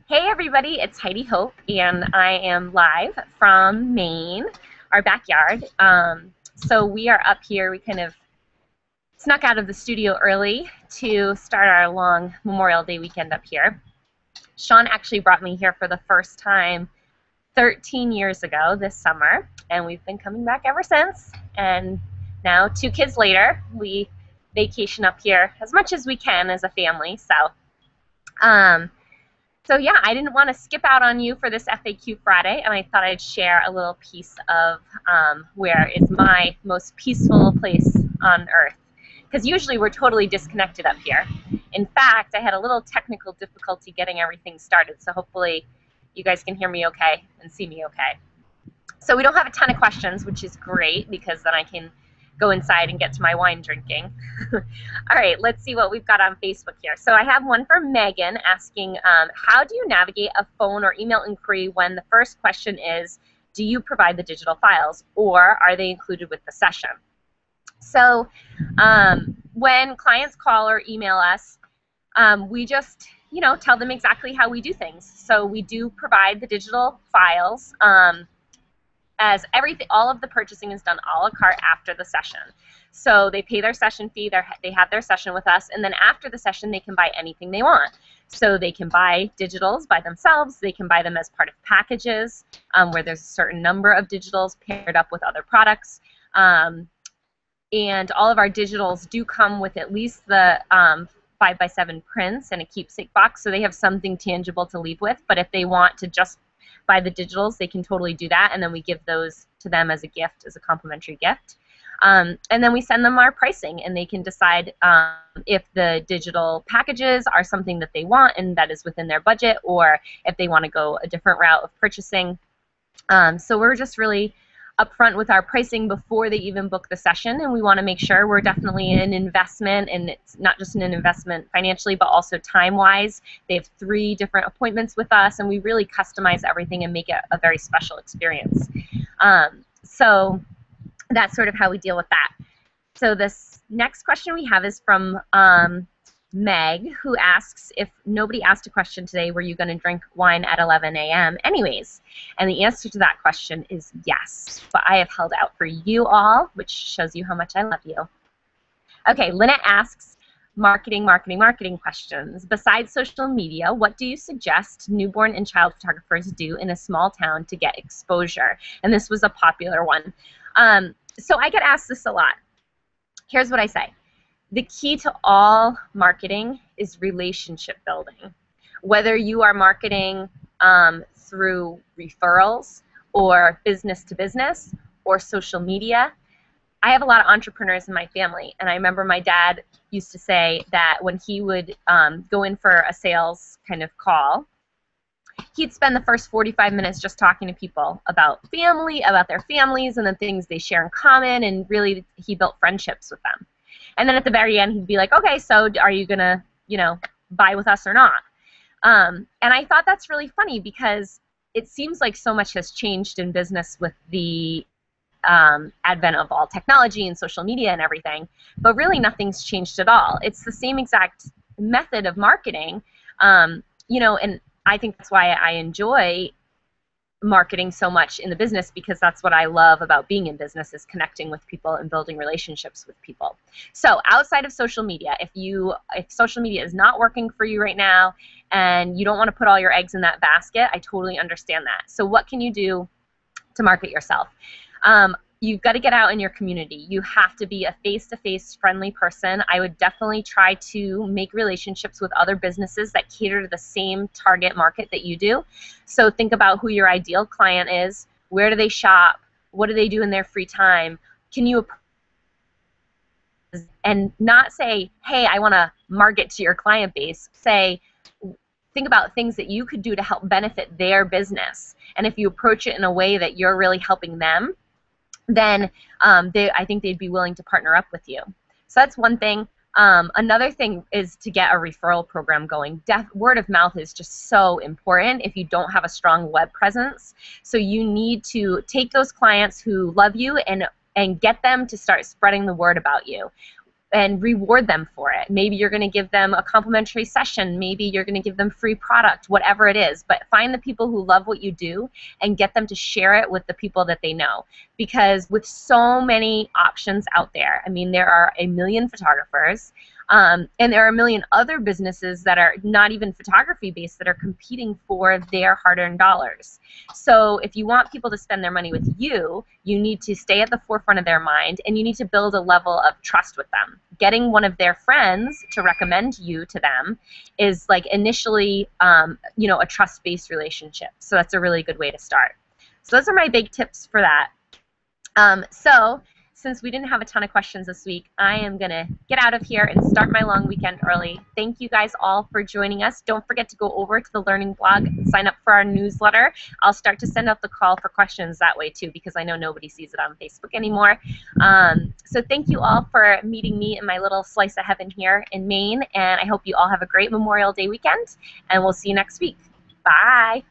Hey everybody, it's Heidi Hope, and I am live from Maine, our backyard. So we are up here. We kind of snuck out of the studio early to start our long Memorial Day weekend up here. Sean actually brought me here for the first time 13 years ago this summer, and we've been coming back ever since. And now, 2 kids later, we vacation up here as much as we can as a family. Um, So yeah, I didn't want to skip out on you for this FAQ Friday, and I thought I'd share a little piece of where is my most peaceful place on earth. Because usually we're totally disconnected up here. In fact, I had a little technical difficulty getting everything started, so hopefully you guys can hear me okay and see me okay. So we don't have a ton of questions, which is great because then I can go inside and get to my wine drinking. All right, let's see what we've got on Facebook here. So I have one from Megan asking, how do you navigate a phone or email inquiry when the first question is, do you provide the digital files or are they included with the session? So when clients call or email us, we just tell them exactly how we do things. So we do provide the digital files. As everything, all of the purchasing is done a la carte after the session. So they pay their session fee, they have their session with us, and then after the session they can buy anything they want. So they can buy digitals by themselves, they can buy them as part of packages where there's a certain number of digitals paired up with other products. And all of our digitals do come with at least the 5x7 prints and a keepsake box, so they have something tangible to leave with. But if they want to just buy the digitals, they can totally do that, and then we give those to them as a gift, as a complimentary gift. And then we send them our pricing, and they can decide if the digital packages are something that they want and that is within their budget, or if they want to go a different route of purchasing. So we're just really upfront with our pricing before they even book the session, and we want to make sure we're definitely an investment, and it's not just an investment financially but also time-wise. They have 3 different appointments with us, and we really customize everything and make it a very special experience. So that's sort of how we deal with that. So this next question we have is from Meg, who asks, if nobody asked a question today, were you going to drink wine at 11 a.m. anyways? And the answer to that question is yes. But I have held out for you all, which shows you how much I love you. Okay, Lynette asks, marketing questions. Besides social media, what do you suggest newborn and child photographers do in a small town to get exposure? And this was a popular one. So I get asked this a lot. Here's what I say. The key to all marketing is relationship building. Whether you are marketing through referrals or business to business or social media. I have a lot of entrepreneurs in my family, and I remember my dad used to say that when he would go in for a sales kind of call, he'd spend the first 45 minutes just talking to people about family, about their families and the things they share in common, and really he built friendships with them. And then at the very end, he'd be like, okay, so are you going to, buy with us or not? And I thought that's really funny because it seems like so much has changed in business with the advent of all technology and social media and everything, but really nothing's changed at all. It's the same exact method of marketing, and I think that's why I enjoy marketing so much in the business, because that's what I love about being in business, is connecting with people and building relationships with people. So outside of social media, if social media is not working for you right now and you don't want to put all your eggs in that basket, I totally understand that. So what can you do to market yourself? You've got to get out in your community. You have to be a face-to-face friendly person. I would definitely try to make relationships with other businesses that cater to the same target market that you do. So think about who your ideal client is. Where do they shop? What do they do in their free time? Can you, and not say, hey, I want to market to your client base. Think about things that you could do to help benefit their business. And if you approach it in a way that you're really helping them, then I think they'd be willing to partner up with you. So that's one thing. Another thing is to get a referral program going. Word of mouth is just so important if you don't have a strong web presence. So you need to take those clients who love you and get them to start spreading the word about you. and reward them for it. Maybe you're going to give them a complimentary session. Maybe you're going to give them free product, whatever it is. But find the people who love what you do and get them to share it with the people that they know. Because with so many options out there, I mean, there are a million photographers, and there are a million other businesses that are not even photography based that are competing for their hard-earned dollars. So if you want people to spend their money with you, you need to stay at the forefront of their mind, and you need to build a level of trust with them. Getting one of their friends to recommend you to them is like initially, you know, a trust-based relationship. So that's a really good way to start. So those are my big tips for that. So since we didn't have a ton of questions this week, I am going to get out of here and start my long weekend early. Thank you guys all for joining us. Don't forget to go over to the Learning blog and sign up for our newsletter. I'll start to send out the call for questions that way too, because I know nobody sees it on Facebook anymore. So thank you all for meeting me in my little slice of heaven here in Maine, and I hope you all have a great Memorial Day weekend, and we'll see you next week. Bye.